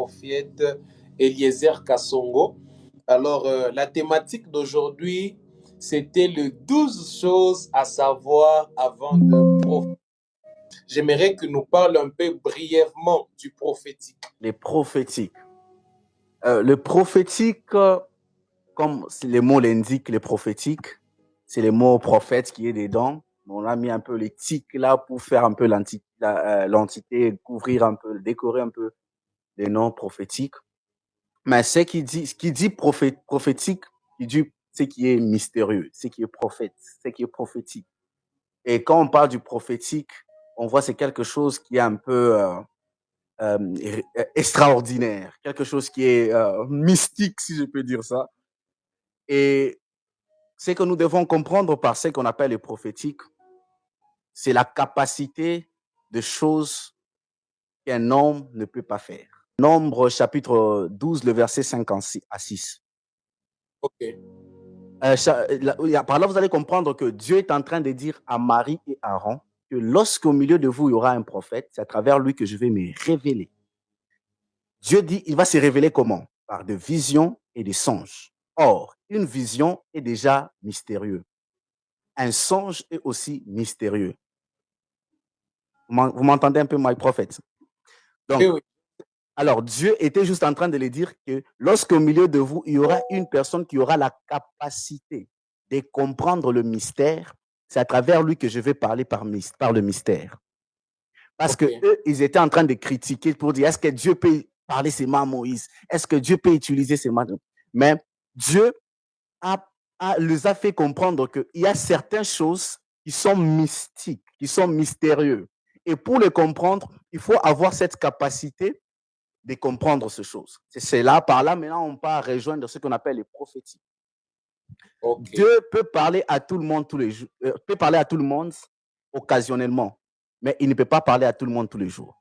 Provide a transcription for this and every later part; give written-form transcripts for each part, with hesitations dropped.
prophète Eliezer Kassongo. Alors, la thématique d'aujourd'hui, c'était les 12 choses à savoir avant de prophétiser. J'aimerais que nous parlions un peu brièvement du prophétique. Les prophétiques. Le prophétique, comme le mot l'indique, les prophétiques, c'est le mot prophète qui est dedans. On a mis un peu l'éthique là pour faire un peu l'entité, couvrir un peu, décorer un peu les noms prophétiques. Mais ce qui dit prophétique, qui dit ce qui est mystérieux, ce qui est prophète, ce qui est prophétique. Et quand on parle du prophétique, on voit c'est quelque chose qui est un peu extraordinaire, quelque chose qui est mystique, si je peux dire ça. Et ce que nous devons comprendre par ce qu'on appelle le prophétique, c'est la capacité de choses qu'un homme ne peut pas faire. Nombre chapitre 12, le verset 5 à 6. Ok. Par là, vous allez comprendre que Dieu est en train de dire à Marie et Aaron que lorsqu'au milieu de vous, il y aura un prophète, c'est à travers lui que je vais me révéler. Dieu dit, il va se révéler comment? Par des visions et des songes. Or, une vision est déjà mystérieux. Un songe est aussi mystérieux. Vous m'entendez un peu, my prophète? Donc, Oui, oui. alors, Dieu était juste en train de le dire que lorsqu'au milieu de vous, il y aura une personne qui aura la capacité de comprendre le mystère, c'est à travers lui que je vais parler par le mystère. Parce que eux, ils étaient en train de critiquer pour dire, est-ce que Dieu peut parler seulement à Moïse? Est-ce que Dieu peut utiliser ces mains? Mais Dieu les a fait comprendre qu'il y a certaines choses qui sont mystiques, qui sont mystérieuses. Et pour les comprendre, il faut avoir cette capacité de comprendre ces choses. C'est là, par là, maintenant, on part rejoindre ce qu'on appelle les prophéties. Okay. Dieu peut parler à tout le monde tous les jours, peut parler à tout le monde occasionnellement, mais il ne peut pas parler à tout le monde tous les jours.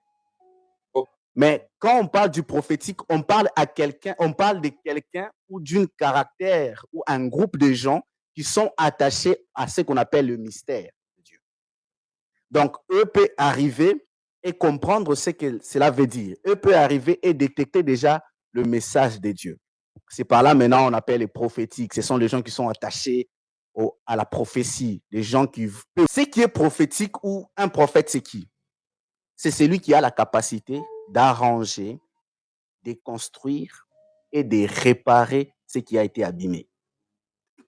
Okay. Mais quand on parle du prophétique, on parle à quelqu'un, on parle de quelqu'un ou d'un caractère ou un groupe de gens qui sont attachés à ce qu'on appelle le mystère de Dieu. Donc, eux peuvent arriver et comprendre ce que cela veut dire. Eux peuvent arriver et détecter déjà le message de Dieu. C'est par là maintenant on appelle les prophétiques. Ce sont les gens qui sont attachés à la prophétie. Les gens qui... Ce qui est prophétique ou un prophète, c'est qui? C'est celui qui a la capacité d'arranger, de construire et de réparer ce qui a été abîmé.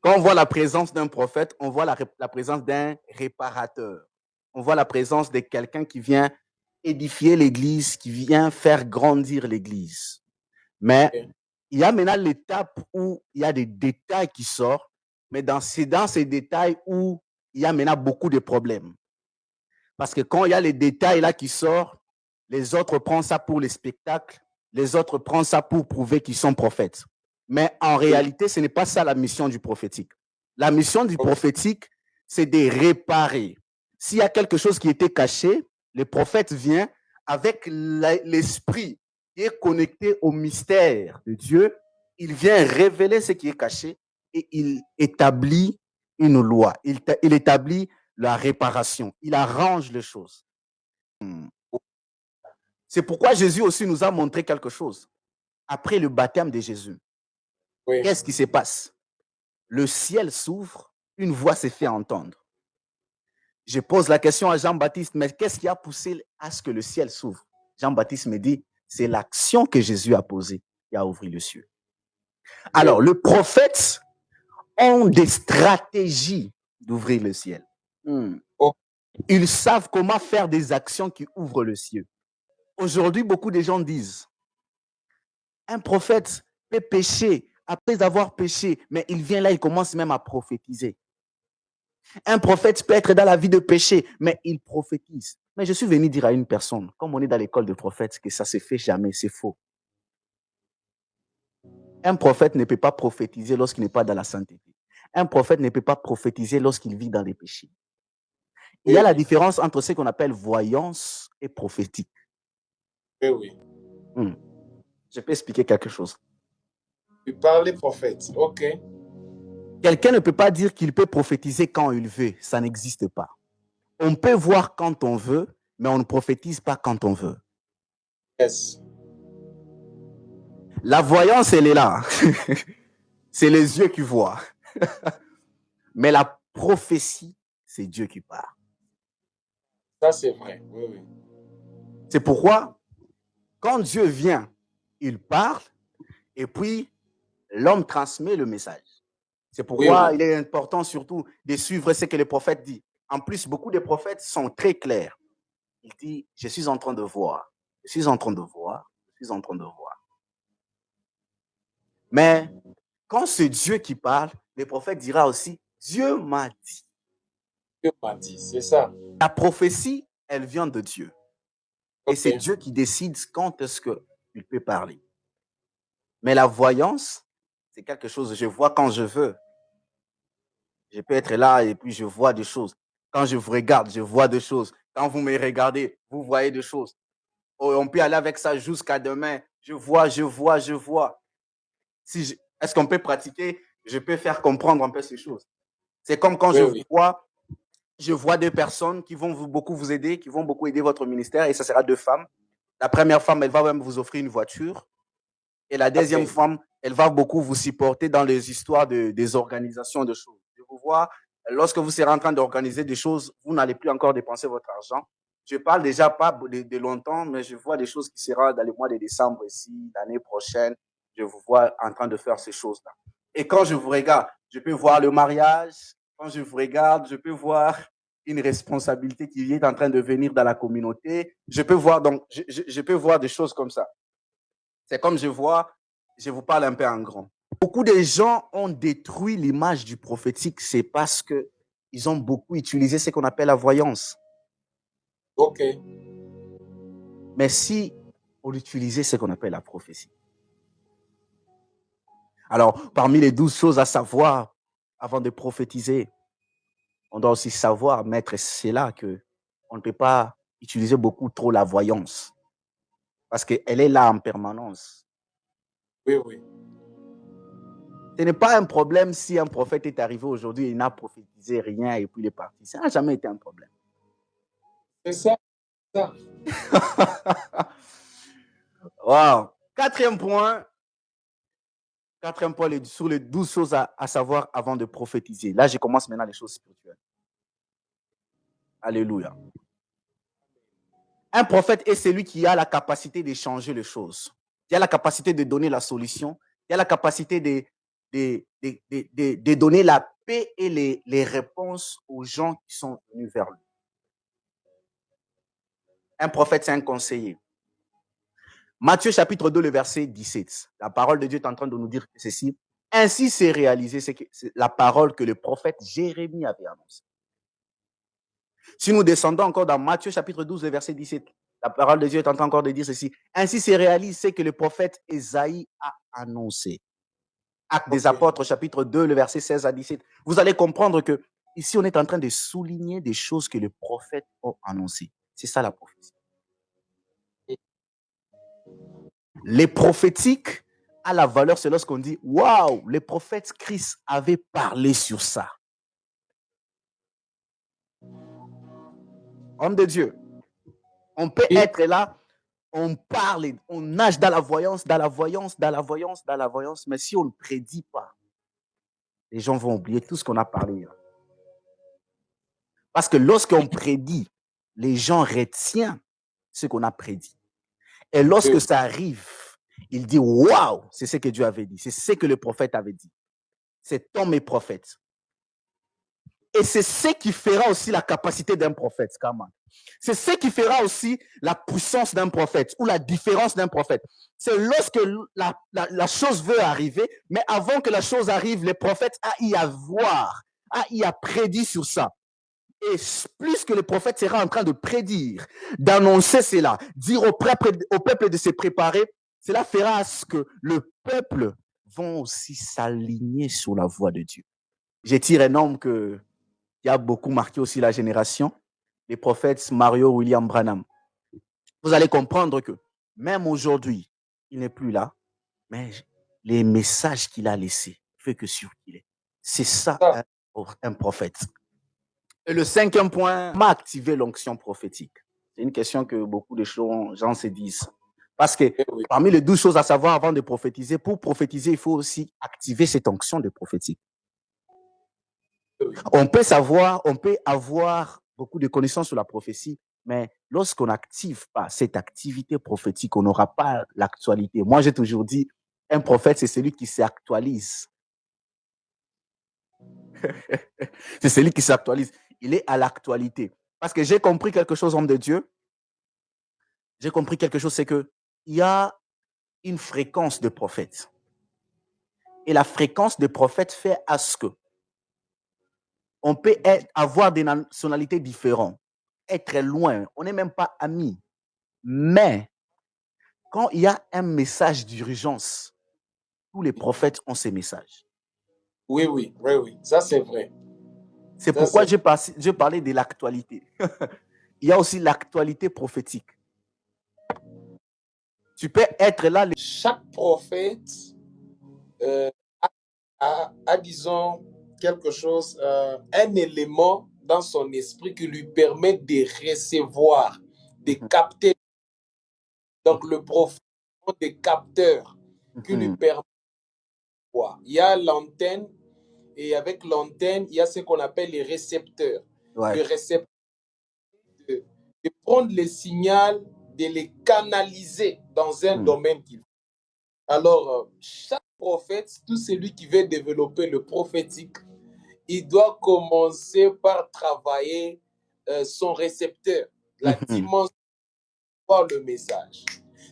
Quand on voit la présence d'un prophète, on voit la présence d'un réparateur. On voit la présence de quelqu'un qui vient édifier l'église, qui vient faire grandir l'église. Mais il y a maintenant l'étape où il y a des détails qui sortent, mais c'est dans ces détails où il y a maintenant beaucoup de problèmes. Parce que quand il y a les détails là qui sortent, les autres prennent ça pour les spectacles, les autres prennent ça pour prouver qu'ils sont prophètes. Mais en réalité, ce n'est pas ça la mission du prophétique. La mission du prophétique, c'est de réparer. S'il y a quelque chose qui était caché, le prophète vient avec l'esprit qui est connecté au mystère de Dieu. Il vient révéler ce qui est caché et il établit une loi. Il établit la réparation. Il arrange les choses. C'est pourquoi Jésus aussi nous a montré quelque chose. Après le baptême de Jésus, qu'est-ce qui se passe? Le ciel s'ouvre, une voix se fait entendre. Je pose la question à Jean-Baptiste, mais qu'est-ce qui a poussé à ce que le ciel s'ouvre? Jean-Baptiste me dit, c'est l'action que Jésus a posée qui a ouvert le ciel. Alors, le prophète ont des stratégies d'ouvrir le ciel. Ils savent comment faire des actions qui ouvrent le ciel. Aujourd'hui, beaucoup de gens disent, un prophète peut pécher après avoir péché, mais il vient là, il commence même à prophétiser. Un prophète peut être dans la vie de péché, mais il prophétise. Mais je suis venu dire à une personne, comme on est dans l'école de prophètes, que ça ne se fait jamais, c'est faux. Un prophète ne peut pas prophétiser lorsqu'il n'est pas dans la sainteté. Un prophète ne peut pas prophétiser lorsqu'il vit dans les péchés. Il y a la différence entre ce qu'on appelle voyance et prophétique. Oui. Je peux expliquer quelque chose. Tu parles des prophètes, ok. Quelqu'un ne peut pas dire qu'il peut prophétiser quand il veut. Ça n'existe pas. On peut voir quand on veut, mais on ne prophétise pas quand on veut. Yes. La voyance, elle est là. C'est les yeux qui voient. Mais la prophétie, c'est Dieu qui parle. Ça, c'est vrai. Oui, oui. C'est pourquoi, quand Dieu vient, il parle, et puis l'homme transmet le message. C'est pourquoi il est important surtout de suivre ce que les prophètes disent. En plus, beaucoup de prophètes sont très clairs. Il dit, je suis en train de voir, je suis en train de voir, je suis en train de voir. Mais quand c'est Dieu qui parle, le prophète dira aussi, Dieu m'a dit. Dieu m'a dit, c'est ça. La prophétie, elle vient de Dieu. Et c'est Dieu qui décide quand est-ce qu'il peut parler. Mais la voyance, c'est quelque chose que je vois quand je veux. Je peux être là et puis je vois des choses. Quand je vous regarde, je vois des choses. Quand vous me regardez, vous voyez des choses. On peut aller avec ça jusqu'à demain. Je vois. Est-ce qu'on peut pratiquer? Je peux faire comprendre un peu ces choses. C'est comme quand je vois deux personnes qui vont beaucoup vous aider, qui vont beaucoup aider votre ministère, et ça sera deux femmes. La première femme, elle va même vous offrir une voiture. Et la deuxième femme, elle va beaucoup vous supporter dans les histoires des organisations de choses. Je vous vois, lorsque vous serez en train d'organiser des choses, vous n'allez plus encore dépenser votre argent. Je parle déjà pas de longtemps, mais je vois des choses qui seront dans le mois de décembre ici, l'année prochaine. Je vous vois en train de faire ces choses-là. Et quand je vous regarde, je peux voir le mariage. Quand je vous regarde, je peux voir une responsabilité qui est en train de venir dans la communauté. Je peux voir, donc, je peux voir des choses comme ça. C'est comme je vous parle un peu en grand. Beaucoup de gens ont détruit l'image du prophétique, c'est parce qu'ils ont beaucoup utilisé ce qu'on appelle la voyance. Ok. Mais si on utilisait ce qu'on appelle la prophétie. Alors, parmi les 12 choses à savoir avant de prophétiser, on doit aussi savoir, maître, c'est là qu'on ne peut pas utiliser beaucoup trop la voyance. Parce qu'elle est là en permanence. Oui, oui. Ce n'est pas un problème si un prophète est arrivé aujourd'hui et il n'a prophétisé rien et puis il est parti. Ça n'a jamais été un problème. C'est ça. Wow. Quatrième point sur les 12 choses à savoir avant de prophétiser. Là, je commence maintenant les choses spirituelles. Alléluia. Un prophète est celui qui a la capacité de changer les choses, qui a la capacité de donner la solution, qui a la capacité de donner la paix et les réponses aux gens qui sont venus vers lui. Un prophète, c'est un conseiller. Matthieu chapitre 2, le verset 17. La parole de Dieu est en train de nous dire ceci. Ainsi s'est réalisé c'est la parole que le prophète Jérémie avait annoncée. Si nous descendons encore dans Matthieu chapitre 12, le verset 17, la parole de Dieu est en train encore de dire ceci. Ainsi s'est réalisé que le prophète Ésaïe a annoncé. Actes des Apôtres chapitre 2, le verset 16 à 17. Vous allez comprendre que ici, on est en train de souligner des choses que les prophètes ont annoncées. C'est ça la prophétie. Les prophétiques à la valeur, c'est lorsqu'on dit, waouh, les prophètes Christ avaient parlé sur ça. Homme de Dieu, on peut être là, on parle, on nage dans la voyance, mais si on ne prédit pas, les gens vont oublier tout ce qu'on a parlé. Parce que lorsqu'on prédit, les gens retiennent ce qu'on a prédit. Et lorsque ça arrive, il dit, waouh, c'est ce que Dieu avait dit, c'est ce que le prophète avait dit. C'est homme et prophète. Et c'est ce qui fera aussi la capacité d'un prophète, Kaman. C'est ce qui fera aussi la puissance d'un prophète ou la différence d'un prophète. C'est lorsque la chose veut arriver, mais avant que la chose arrive, les prophètes a y à voir, a y à prédire sur ça. Et plus que le prophète sera en train de prédire, d'annoncer cela, dire au peuple de se préparer, cela fera à ce que le peuple vont aussi s'aligner sur la voie de Dieu. Je tire un homme qui a beaucoup marqué aussi la génération, les prophètes Mario William Branham. Vous allez comprendre que même aujourd'hui, il n'est plus là, mais les messages qu'il a laissés fait que sûr qu'il est. C'est ça un prophète. Et le cinquième point, comment activer l'onction prophétique? C'est une question que beaucoup de gens se disent. Parce que oui, parmi les 12 choses à savoir avant de prophétiser, pour prophétiser, il faut aussi activer cette onction de prophétique. oui. On peut savoir, on peut avoir beaucoup de connaissances sur la prophétie, mais lorsqu'on n'active pas cette activité prophétique, on n'aura pas l'actualité. Moi, j'ai toujours dit, un prophète, c'est celui qui s'actualise. C'est celui qui s'actualise. Il est à l'actualité. Parce que j'ai compris quelque chose, homme de Dieu. J'ai compris quelque chose, c'est qu'il y a une fréquence de prophètes. Et la fréquence de prophètes fait à ce que on peut avoir des nationalités différentes, être loin, on n'est même pas amis. Mais quand il y a un message d'urgence, tous les prophètes ont ces messages. Oui, oui, oui, oui. Ça, c'est vrai. C'est Ça, pourquoi c'est... j'ai parlé de l'actualité. Il y a aussi l'actualité prophétique. Tu peux être là. Chaque prophète euh, a, disons, quelque chose, un élément dans son esprit qui lui permet de recevoir, de capter. Donc, le prophète a des capteurs qui lui permettent de voir. Il y a l'antenne, et avec l'antenne, il y a ce qu'on appelle les récepteurs. Ouais. Le récepteur, de prendre les signaux, de les canaliser dans un domaine qu'il faut. Alors, chaque prophète, tout celui qui veut développer le prophétique, il doit commencer par travailler son récepteur, la dimension par le message.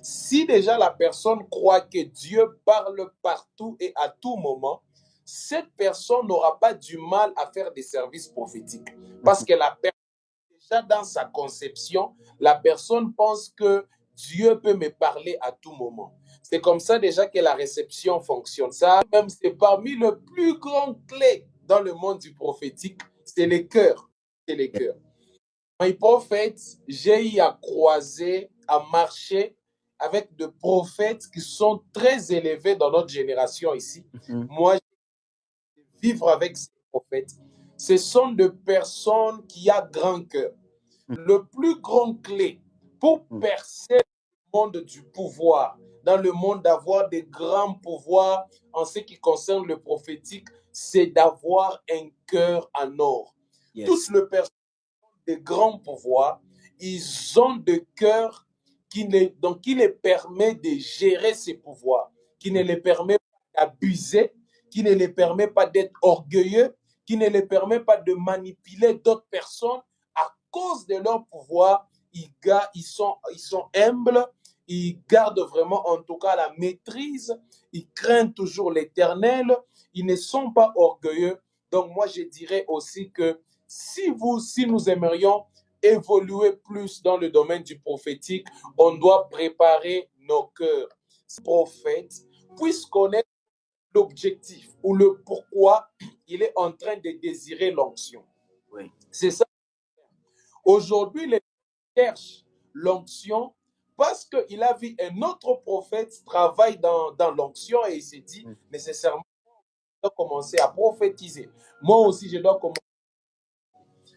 Si déjà la personne croit que Dieu parle partout et à tout moment, cette personne n'aura pas du mal à faire des services prophétiques. Parce que la personne, déjà dans sa conception, la personne pense que Dieu peut me parler à tout moment. C'est comme ça déjà que la réception fonctionne. Ça, même, c'est parmi les plus grandes clés dans le monde du prophétique, c'est les cœurs. C'est les cœurs. Mes prophètes, j'ai eu à croiser, à marcher avec des prophètes qui sont très élevés dans notre génération ici. Moi, je vivre avec ces prophètes. Ce sont des personnes qui ont grand cœur. Le plus grand clé pour percer le monde du pouvoir, dans le monde d'avoir des grands pouvoirs en ce qui concerne le prophétique, c'est d'avoir un cœur en or. Yes. Toutes les personnes de grands pouvoirs, ils ont des cœurs qui les permet de gérer ces pouvoirs, qui ne les permet pas d'abuser, qui ne les permet pas d'être orgueilleux, qui ne les permet pas de manipuler d'autres personnes à cause de leur pouvoir. Ils sont humbles, ils gardent vraiment en tout cas la maîtrise, ils craignent toujours l'Éternel, ils ne sont pas orgueilleux. Donc moi je dirais aussi que si nous aimerions évoluer plus dans le domaine du prophétique, on doit préparer nos cœurs. Ce prophète puisse connaître l'objectif ou le pourquoi il est en train de désirer l'onction. Oui. C'est ça. Aujourd'hui, les gens cherchent l'onction parce qu'il a vu un autre prophète travailler dans l'onction et il s'est dit nécessairement, je dois commencer à prophétiser. Moi aussi, je dois commencer.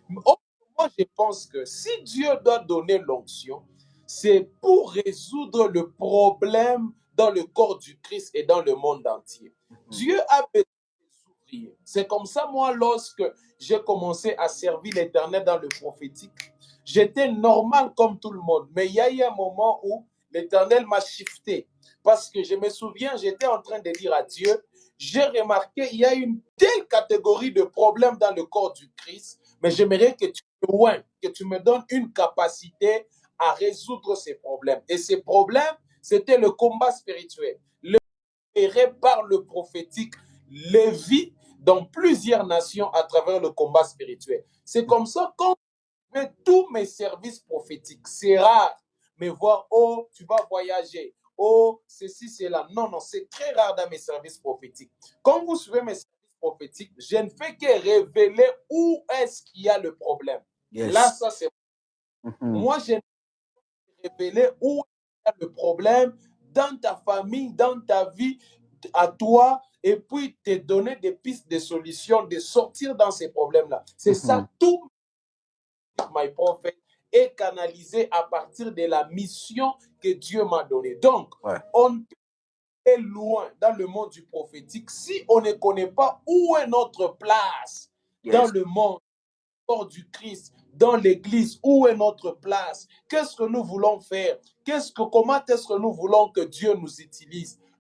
Moi, je pense que si Dieu doit donner l'onction, c'est pour résoudre le problème dans le corps du Christ et dans le monde entier. Dieu a besoin de s'ouvrir. C'est comme ça, moi, lorsque j'ai commencé à servir l'Éternel dans le prophétique, j'étais normal comme tout le monde. Mais il y a eu un moment où l'Éternel m'a shifté. Parce que je me souviens, j'étais en train de dire à Dieu, j'ai remarqué qu'il y a une telle catégorie de problèmes dans le corps du Christ, mais j'aimerais que tu me donnes une capacité à résoudre ces problèmes. Et ces problèmes, c'était le combat spirituel. Le par le prophétique, Lévi dans plusieurs nations à travers le combat spirituel. C'est comme ça quand je fais tous mes services prophétiques. C'est rare, mais voir, oh, tu vas voyager, oh, ceci, cela. Non, non, c'est très rare dans mes services prophétiques. Quand vous suivez mes services prophétiques, je ne fais que révéler où est-ce qu'il y a le problème. Yes. Là, ça, c'est... Moi, je révéler où est le problème dans ta famille, dans ta vie, à toi, et puis te donner des pistes de solutions, de sortir dans ces problèmes-là. C'est ça tout, my prophet. est canalisé à partir de la mission que Dieu m'a donnée. Donc, Ouais. on est loin dans le monde du prophétique si on ne connaît pas où est notre place dans le monde, hors du Christ, dans l'église, où est notre place, qu'est-ce que nous voulons faire, comment est-ce que nous voulons que Dieu nous utilise.